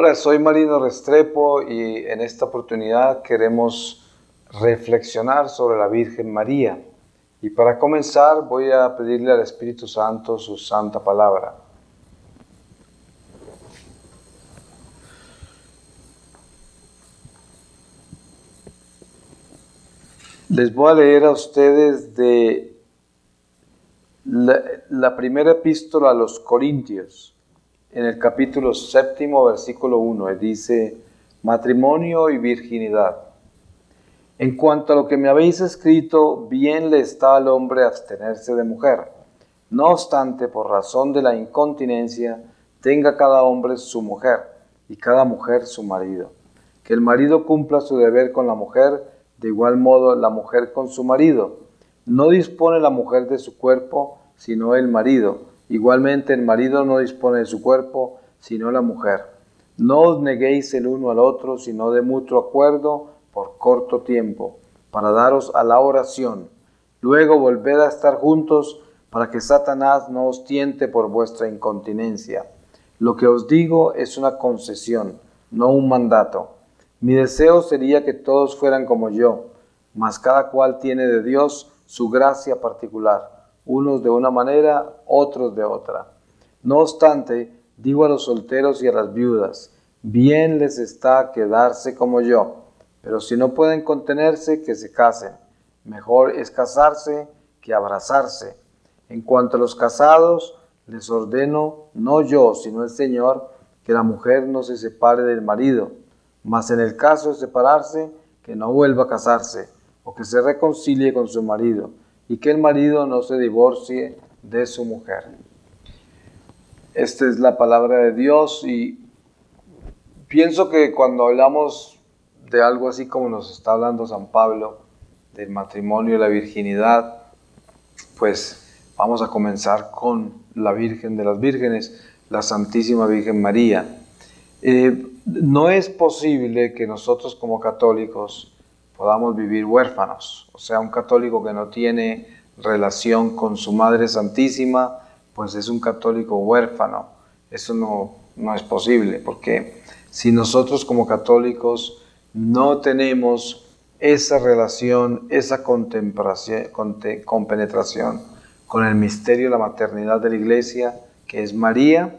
Hola, soy Marino Restrepo y en esta oportunidad queremos reflexionar sobre la Virgen María. Y para comenzar voy a pedirle al Espíritu Santo su santa palabra. Les voy a leer a ustedes de la primera epístola a los Corintios, en el capítulo 7, versículo 1, dice: matrimonio y virginidad. En cuanto a lo que me habéis escrito, bien le está al hombre abstenerse de mujer. No obstante, por razón de la incontinencia, tenga cada hombre su mujer, y cada mujer su marido. Que el marido cumpla su deber con la mujer, de igual modo la mujer con su marido. No dispone la mujer de su cuerpo, sino el marido. Igualmente el marido no dispone de su cuerpo, sino la mujer. No os neguéis el uno al otro, sino de mutuo acuerdo, por corto tiempo, para daros a la oración. Luego volved a estar juntos, para que Satanás no os tiente por vuestra incontinencia. Lo que os digo es una concesión, no un mandato. Mi deseo sería que todos fueran como yo, mas cada cual tiene de Dios su gracia particular, unos de una manera, otros de otra. No obstante, digo a los solteros y a las viudas, bien les está quedarse como yo, pero si no pueden contenerse, que se casen. Mejor es casarse que abrazarse. En cuanto a los casados, les ordeno, no yo, sino el Señor, que la mujer no se separe del marido, mas en el caso de separarse, que no vuelva a casarse, o que se reconcilie con su marido, y que el marido no se divorcie de su mujer. Esta es la palabra de Dios, y pienso que cuando hablamos de algo así como nos está hablando San Pablo, del matrimonio y la virginidad, pues vamos a comenzar con la Virgen de las Vírgenes, la Santísima Virgen María. No es posible que nosotros como católicos podamos vivir huérfanos. O sea, un católico que no tiene relación con su Madre Santísima, pues es un católico huérfano. Eso no es posible, porque si nosotros como católicos no tenemos esa relación, esa compenetración con el misterio de la maternidad de la Iglesia, que es María,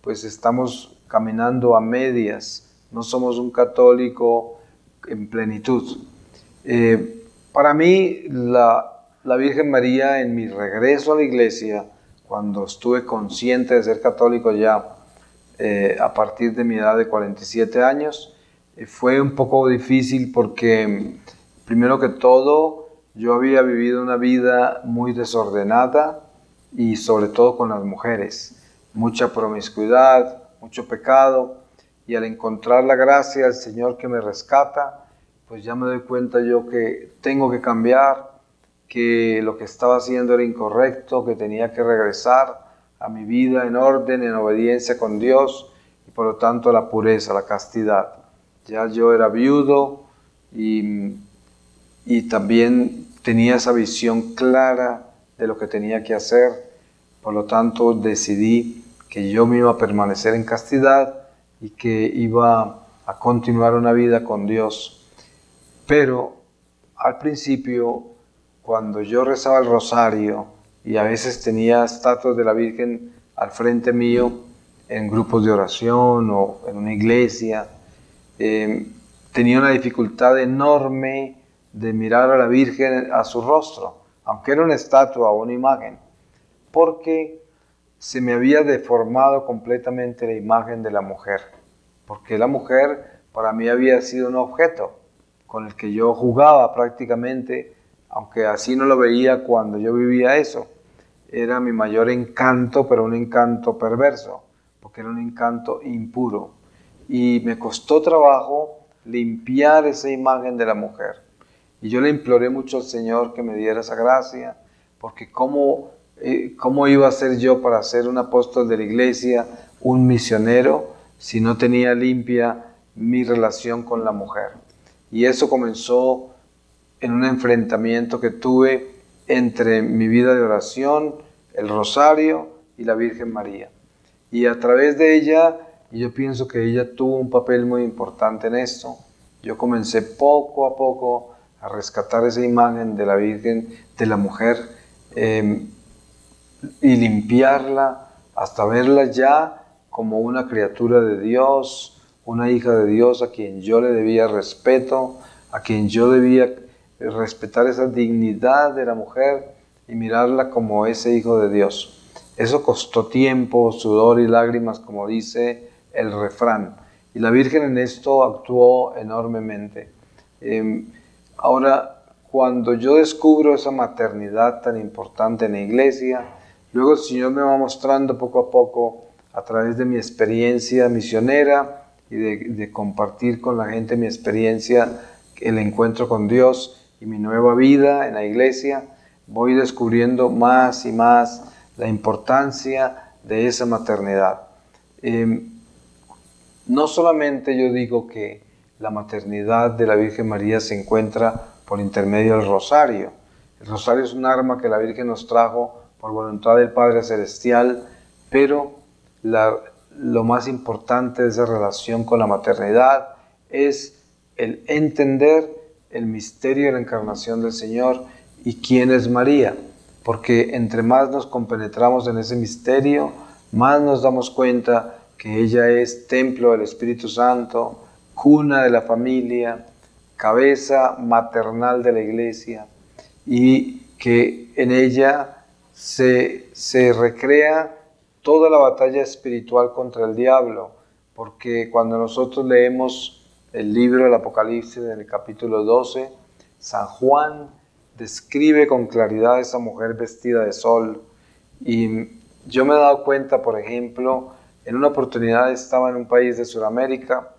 pues estamos caminando a medias, no somos un católico en plenitud. Para mí, la Virgen María, en mi regreso a la Iglesia, cuando estuve consciente de ser católico ya a partir de mi edad de 47 años, fue un poco difícil porque, primero que todo, yo había vivido una vida muy desordenada y sobre todo con las mujeres. Mucha promiscuidad, mucho pecado, y al encontrar la gracia del Señor que me rescata, pues ya me doy cuenta yo que tengo que cambiar, que lo que estaba haciendo era incorrecto, que tenía que regresar a mi vida en orden, en obediencia con Dios, y por lo tanto a la pureza, a la castidad. Ya yo era viudo y también tenía esa visión clara de lo que tenía que hacer. Por lo tanto decidí que yo me iba a permanecer en castidad y que iba a continuar una vida con Dios. Pero al principio, cuando yo rezaba el rosario y a veces tenía estatuas de la Virgen al frente mío en grupos de oración o en una iglesia, tenía una dificultad enorme de mirar a la Virgen a su rostro, aunque era una estatua o una imagen, porque se me había deformado completamente la imagen de la mujer, porque la mujer para mí había sido un objeto con el que yo jugaba prácticamente, aunque así no lo veía cuando yo vivía eso. Era mi mayor encanto, pero un encanto perverso, porque era un encanto impuro. Y me costó trabajo limpiar esa imagen de la mujer. Y yo le imploré mucho al Señor que me diera esa gracia, porque ¿cómo iba a ser yo para ser un apóstol de la Iglesia, un misionero, si no tenía limpia mi relación con la mujer? Y eso comenzó en un enfrentamiento que tuve entre mi vida de oración, el rosario y la Virgen María. Y a través de ella y yo pienso que ella tuvo un papel muy importante en esto. Yo comencé poco a poco a rescatar esa imagen de la Virgen, de la mujer, y limpiarla hasta verla ya como una criatura de Dios, una hija de Dios a quien yo le debía respeto, a quien yo debía respetar esa dignidad de la mujer y mirarla como ese hijo de Dios. Eso costó tiempo, sudor y lágrimas, como dice el refrán. Y la Virgen en esto actuó enormemente. Ahora, cuando yo descubro esa maternidad tan importante en la iglesia, luego el Señor me va mostrando poco a poco, a través de mi experiencia misionera y de compartir con la gente mi experiencia, el encuentro con Dios y mi nueva vida en la iglesia, voy descubriendo más y más la importancia de esa maternidad. No solamente yo digo que la maternidad de la Virgen María se encuentra por intermedio del rosario. El rosario es un arma que la Virgen nos trajo por voluntad del Padre Celestial, pero lo más importante de esa relación con la maternidad es el entender el misterio de la encarnación del Señor y quién es María, porque entre más nos compenetramos en ese misterio, más nos damos cuenta que ella es templo del Espíritu Santo, cuna de la familia, cabeza maternal de la iglesia, y que en ella se recrea toda la batalla espiritual contra el diablo, porque cuando nosotros leemos el libro del Apocalipsis en el capítulo 12, San Juan describe con claridad a esa mujer vestida de sol, y yo me he dado cuenta, por ejemplo, en una oportunidad estaba en un país de Sudamérica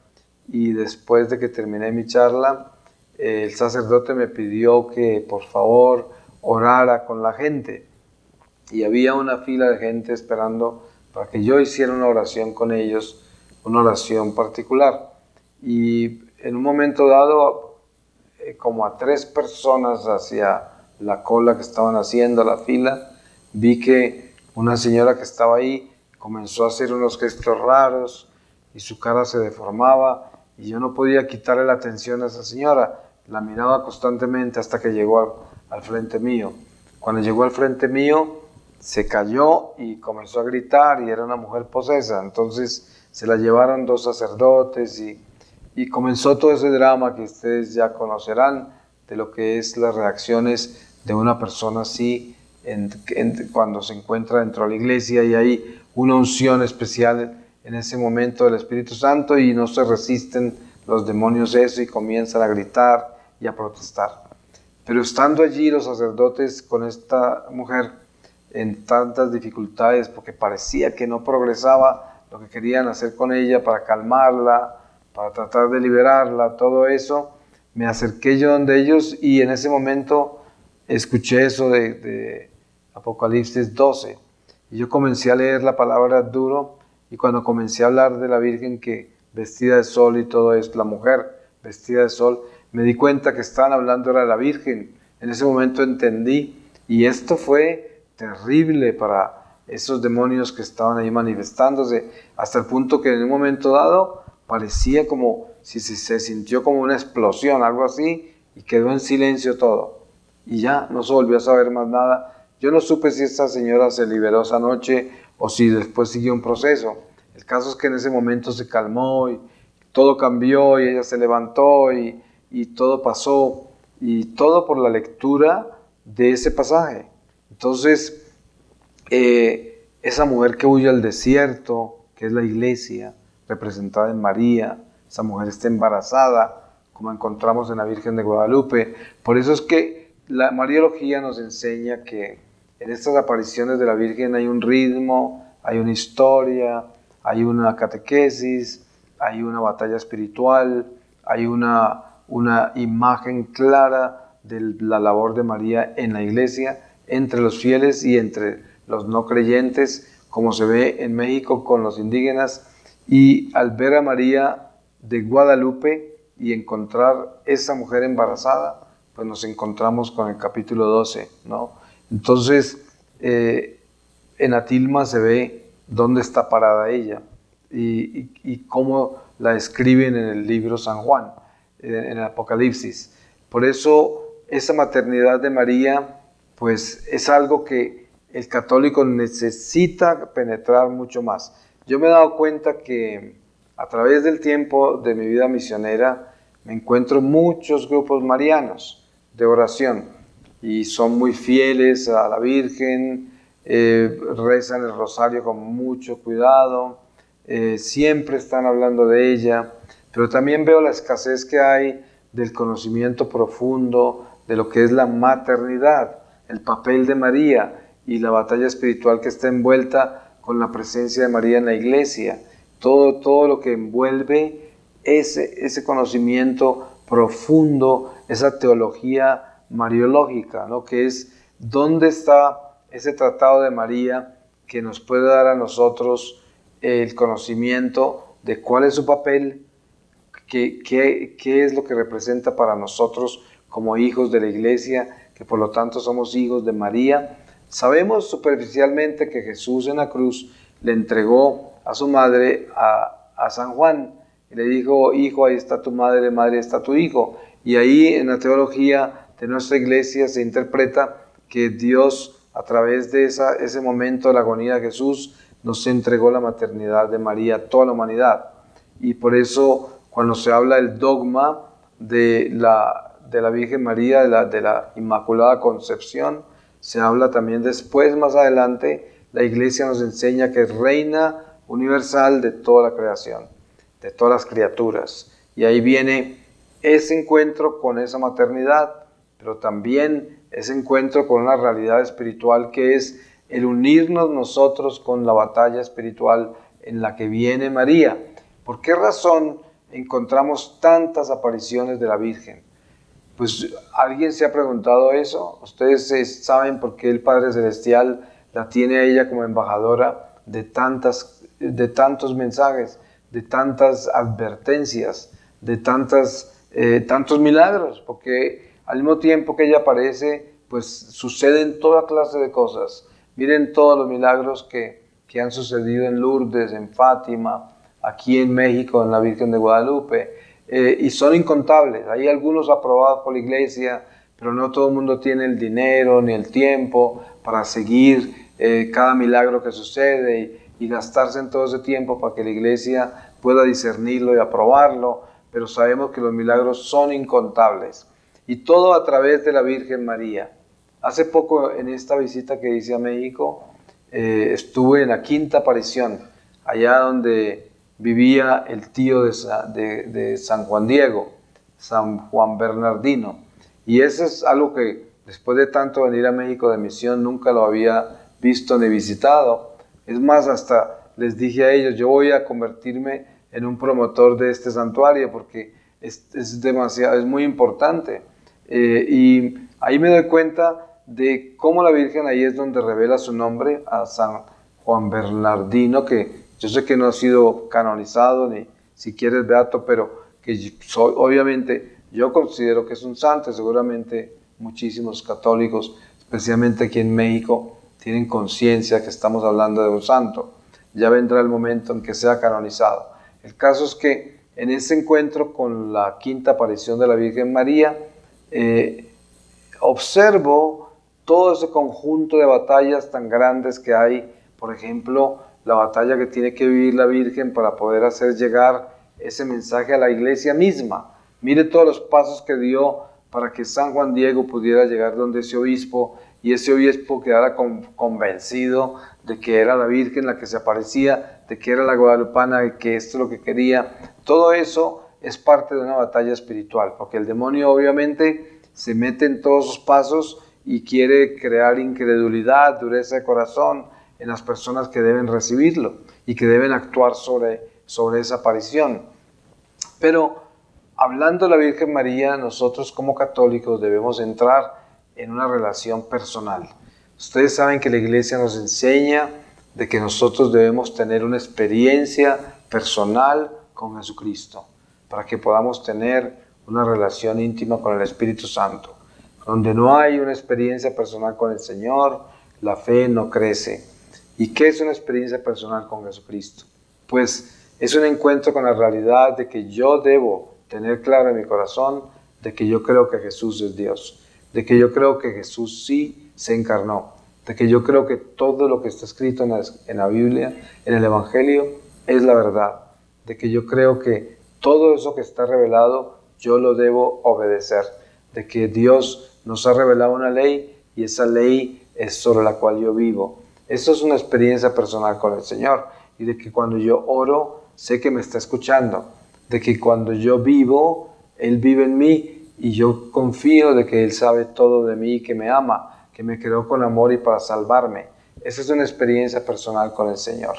y después de que terminé mi charla, el sacerdote me pidió que por favor orara con la gente. Y había una fila de gente esperando para que yo hiciera una oración con ellos, una oración particular. Y en un momento dado, como a 3 personas hacia la cola que estaban haciendo, la fila, vi que una señora que estaba ahí comenzó a hacer unos gestos raros y su cara se deformaba y yo no podía quitarle la atención a esa señora. La miraba constantemente hasta que llegó al frente mío. Cuando llegó al frente mío, se cayó y comenzó a gritar y era una mujer posesa. Entonces se la llevaron 2 sacerdotes y comenzó todo ese drama que ustedes ya conocerán de lo que es las reacciones de una persona así cuando se encuentra dentro de la iglesia y hay una unción especial en ese momento del Espíritu Santo y no se resisten los demonios eso y comienzan a gritar y a protestar. Pero estando allí los sacerdotes con esta mujer en tantas dificultades porque parecía que no progresaba lo que querían hacer con ella para calmarla, para tratar de liberarla, todo eso, me acerqué yo donde ellos y en ese momento escuché eso de Apocalipsis 12 y yo comencé a leer la palabra duro y cuando comencé a hablar de la Virgen que vestida de sol y todo es la mujer vestida de sol, me di cuenta que estaban hablando de la Virgen. En ese momento entendí y esto fue terrible para esos demonios que estaban ahí manifestándose hasta el punto que en un momento dado parecía como si se sintió como una explosión, algo así, y quedó en silencio todo. Y ya no se volvió a saber más nada. Yo no supe si esta señora se liberó esa noche o si después siguió un proceso. El caso es que en ese momento se calmó y todo cambió y ella se levantó y todo pasó. Y todo por la lectura de ese pasaje. Entonces, esa mujer que huye al desierto, que es la iglesia, representada en María, esa mujer está embarazada, como encontramos en la Virgen de Guadalupe. Por eso es que la Mariología nos enseña que en estas apariciones de la Virgen hay un ritmo, hay una historia, hay una catequesis, hay una batalla espiritual, hay una imagen clara de la labor de María en la iglesia, entre los fieles y entre los no creyentes, como se ve en México con los indígenas. Y al ver a María de Guadalupe y encontrar esa mujer embarazada, pues nos encontramos con el capítulo 12, ¿no? Entonces, en Atilma se ve dónde está parada ella. y cómo la describen en el libro San Juan, en el Apocalipsis. Por eso esa maternidad de María pues es algo que el católico necesita penetrar mucho más. Yo me he dado cuenta que a través del tiempo de mi vida misionera me encuentro muchos grupos marianos de oración y son muy fieles a la Virgen, rezan el rosario con mucho cuidado, siempre están hablando de ella, pero también veo la escasez que hay del conocimiento profundo de lo que es la maternidad, el papel de María y la batalla espiritual que está envuelta con la presencia de María en la iglesia, todo lo que envuelve ese conocimiento profundo, esa teología mariológica, ¿no? Que es dónde está ese tratado de María que nos puede dar a nosotros el conocimiento de cuál es su papel, qué es lo que representa para nosotros como hijos de la iglesia, que por lo tanto somos hijos de María. Sabemos superficialmente que Jesús en la cruz le entregó a su madre a San Juan y le dijo: hijo, ahí está tu madre, madre, ahí está tu hijo. Y ahí en la teología de nuestra iglesia se interpreta que Dios, a través de ese momento de la agonía de Jesús, nos entregó la maternidad de María a toda la humanidad. Y por eso cuando se habla del dogma de la Virgen María, de la Inmaculada Concepción, se habla también después, más adelante, la iglesia nos enseña que es reina universal de toda la creación, de todas las criaturas. Y ahí viene ese encuentro con esa maternidad, pero también ese encuentro con una realidad espiritual que es el unirnos nosotros con la batalla espiritual en la que viene María. ¿Por qué razón encontramos tantas apariciones de la Virgen? Pues, ¿alguien se ha preguntado eso? ¿Ustedes saben por qué el Padre Celestial la tiene a ella como embajadora de tantos mensajes, de tantas advertencias, de tantos milagros? Porque al mismo tiempo que ella aparece, pues suceden toda clase de cosas. Miren todos los milagros que han sucedido en Lourdes, en Fátima, aquí en México, en la Virgen de Guadalupe. Y son incontables. Hay algunos aprobados por la iglesia, pero no todo el mundo tiene el dinero ni el tiempo para seguir cada milagro que sucede y gastarse en todo ese tiempo para que la iglesia pueda discernirlo y aprobarlo, pero sabemos que los milagros son incontables. Y todo a través de la Virgen María. Hace poco, en esta visita que hice a México, estuve en la quinta aparición, allá donde vivía el tío de San Juan Diego, San Juan Bernardino. Y eso es algo que después de tanto venir a México de misión nunca lo había visto ni visitado. Es más, hasta les dije a ellos: yo voy a convertirme en un promotor de este santuario porque es demasiado, es muy importante. Y ahí me doy cuenta de cómo la Virgen ahí es donde revela su nombre a San Juan Bernardino, que yo sé que no ha sido canonizado ni siquiera es beato, pero que obviamente yo considero que es un santo. Seguramente muchísimos católicos, especialmente aquí en México, tienen conciencia que estamos hablando de un santo. Ya vendrá el momento en que sea canonizado. El caso es que en ese encuentro con la quinta aparición de la Virgen María, observo todo ese conjunto de batallas tan grandes que hay. Por ejemplo, la batalla que tiene que vivir la Virgen para poder hacer llegar ese mensaje a la iglesia misma. Mire todos los pasos que dio para que San Juan Diego pudiera llegar donde ese obispo, y ese obispo quedara convencido de que era la Virgen la que se aparecía, de que era la guadalupana, de que esto es lo que quería. Todo eso es parte de una batalla espiritual, porque el demonio obviamente se mete en todos esos pasos y quiere crear incredulidad, dureza de corazón en las personas que deben recibirlo y que deben actuar sobre esa aparición. Pero hablando de la Virgen María, nosotros como católicos debemos entrar en una relación personal. Ustedes saben que la iglesia nos enseña de que nosotros debemos tener una experiencia personal con Jesucristo para que podamos tener una relación íntima con el Espíritu Santo. Donde no hay una experiencia personal con el Señor, la fe no crece. ¿Y qué es una experiencia personal con Jesucristo? Pues Es un encuentro con la realidad de que yo debo tener claro en mi corazón de que yo creo que Jesús es Dios, de que yo creo que Jesús sí se encarnó, de que yo creo que todo lo que está escrito en la Biblia, en el Evangelio, es la verdad, de que yo creo que todo eso que está revelado yo lo debo obedecer, de que Dios nos ha revelado una ley y esa ley es sobre la cual yo vivo. Eso es una experiencia personal con el Señor, y de que cuando yo oro sé que me está escuchando, de que cuando yo vivo, Él vive en mí y yo confío de que Él sabe todo de mí, que me ama, que me creó con amor y para salvarme. Esa es una experiencia personal con el Señor.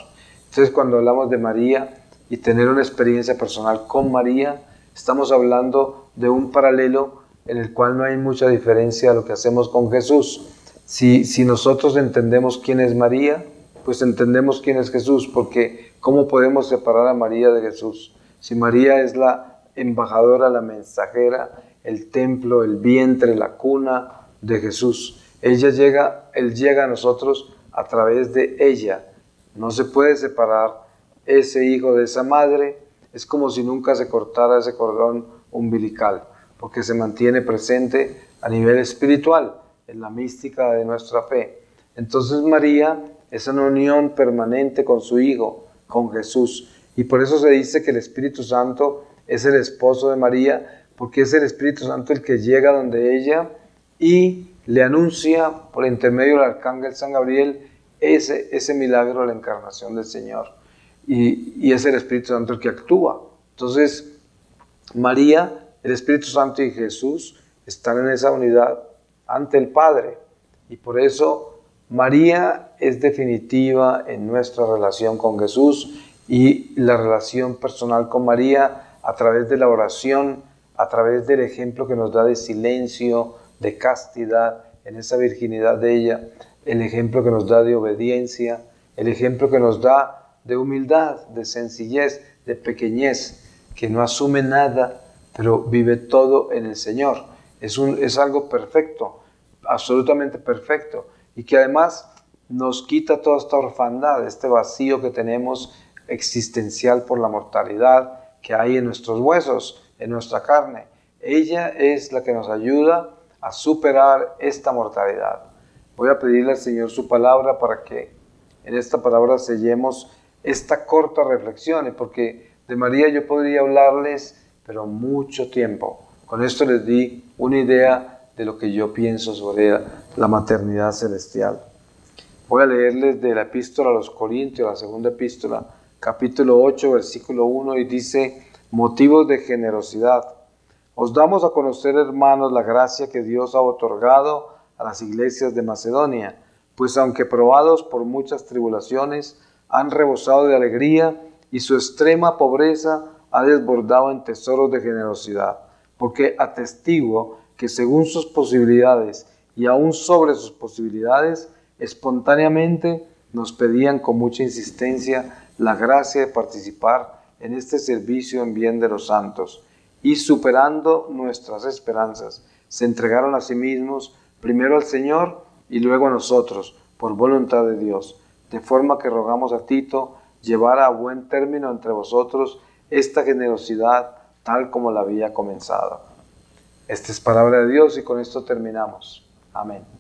Entonces, cuando hablamos de María y tener una experiencia personal con María, estamos hablando de un paralelo en el cual no hay mucha diferencia a lo que hacemos con Jesús. Si nosotros entendemos quién es María, pues entendemos quién es Jesús, porque ¿cómo podemos separar a María de Jesús? Si María es la embajadora, la mensajera, el templo, el vientre, la cuna de Jesús. Él llega a nosotros a través de ella. No se puede separar ese hijo de esa madre. Es como si nunca se cortara ese cordón umbilical, porque se mantiene presente a nivel espiritual, en la mística de nuestra fe. Entonces María es una unión permanente con su Hijo, con Jesús. Y por eso se dice que el Espíritu Santo es el esposo de María, porque es el Espíritu Santo el que llega donde ella y le anuncia por intermedio del arcángel San Gabriel ese milagro de la encarnación del Señor. Y es el Espíritu Santo el que actúa. Entonces, María, el Espíritu Santo y Jesús están en esa unidad ante el Padre. Y por eso María es definitiva en nuestra relación con Jesús, y la relación personal con María a través de la oración, a través del ejemplo que nos da de silencio, de castidad, en esa virginidad de ella, el ejemplo que nos da de obediencia, el ejemplo que nos da de humildad, de sencillez, de pequeñez, que no asume nada, pero vive todo en el Señor. Es algo perfecto, absolutamente perfecto, y que además nos quita toda esta orfandad, este vacío que tenemos existencial por la mortalidad que hay en nuestros huesos, en nuestra carne. Ella es la que nos ayuda a superar esta mortalidad. Voy a pedirle al Señor su palabra para que en esta palabra sellemos esta corta reflexión, porque de María yo podría hablarles, pero mucho tiempo. Con esto les di una idea de lo que yo pienso sobre la maternidad celestial. Voy a leerles de la epístola a los Corintios, la segunda epístola, capítulo 8, versículo 1, y dice: motivos de generosidad. Os damos a conocer, hermanos, la gracia que Dios ha otorgado a las iglesias de Macedonia, pues aunque probados por muchas tribulaciones, han rebosado de alegría, y su extrema pobreza ha desbordado en tesoros de generosidad, porque atestiguo que según sus posibilidades y aún sobre sus posibilidades, espontáneamente nos pedían con mucha insistencia la gracia de participar en este servicio en bien de los santos, y superando nuestras esperanzas, se entregaron a sí mismos, primero al Señor y luego a nosotros, por voluntad de Dios, de forma que rogamos a Tito llevara a buen término entre vosotros esta generosidad tal como la había comenzado. Esta es palabra de Dios y con esto terminamos. Amén.